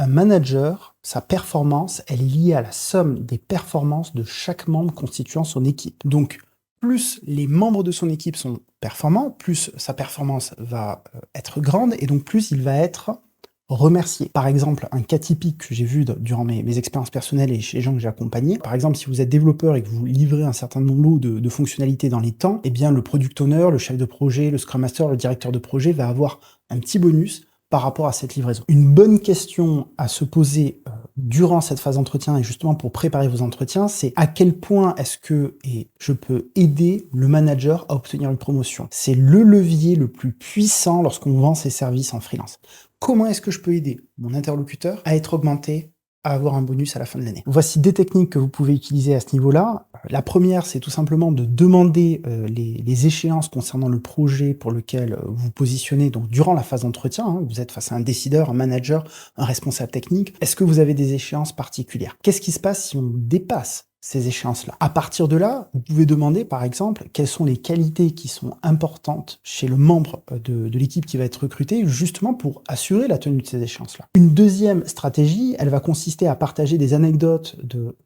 Un manager, sa performance, elle est liée à la somme des performances de chaque membre constituant son équipe. Donc, plus les membres de son équipe sont performants, plus sa performance va être grande et donc plus il va être remercié. Par exemple, un cas typique que j'ai vu durant mes expériences personnelles et chez les gens que j'ai accompagnés, par exemple, si vous êtes développeur et que vous livrez un certain nombre de fonctionnalités dans les temps, eh bien le product owner, le chef de projet, le scrum master, le directeur de projet va avoir un petit bonus par rapport à cette livraison. Une bonne question à se poser durant cette phase d'entretien et justement pour préparer vos entretiens, c'est à quel point est-ce que je peux aider le manager à obtenir une promotion. C'est le levier le plus puissant lorsqu'on vend ses services en freelance. Comment est-ce que je peux aider mon interlocuteur à être augmenté, à avoir un bonus à la fin de l'année? Voici des techniques que vous pouvez utiliser à ce niveau-là. La première, c'est tout simplement de demander les échéances concernant le projet pour lequel vous vous positionnez donc durant la phase d'entretien. Vous êtes face à un décideur, un manager, un responsable technique. Est-ce que vous avez des échéances particulières? Qu'est-ce qui se passe si on dépasse ces échéances-là? À partir de là, vous pouvez demander, par exemple, quelles sont les qualités qui sont importantes chez le membre de l'équipe qui va être recruté, justement pour assurer la tenue de ces échéances-là. Une deuxième stratégie, elle va consister à partager des anecdotes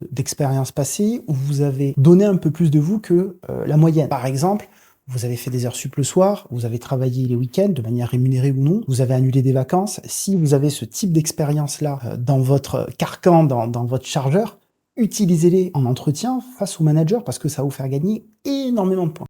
d'expériences passées où vous avez donné un peu plus de vous que la moyenne. Par exemple, vous avez fait des heures sup le soir, vous avez travaillé les week-ends de manière rémunérée ou non, vous avez annulé des vacances. Si vous avez ce type d'expérience-là dans votre carcan, dans votre chargeur, utilisez-les en entretien face au manager parce que ça va vous faire gagner énormément de points.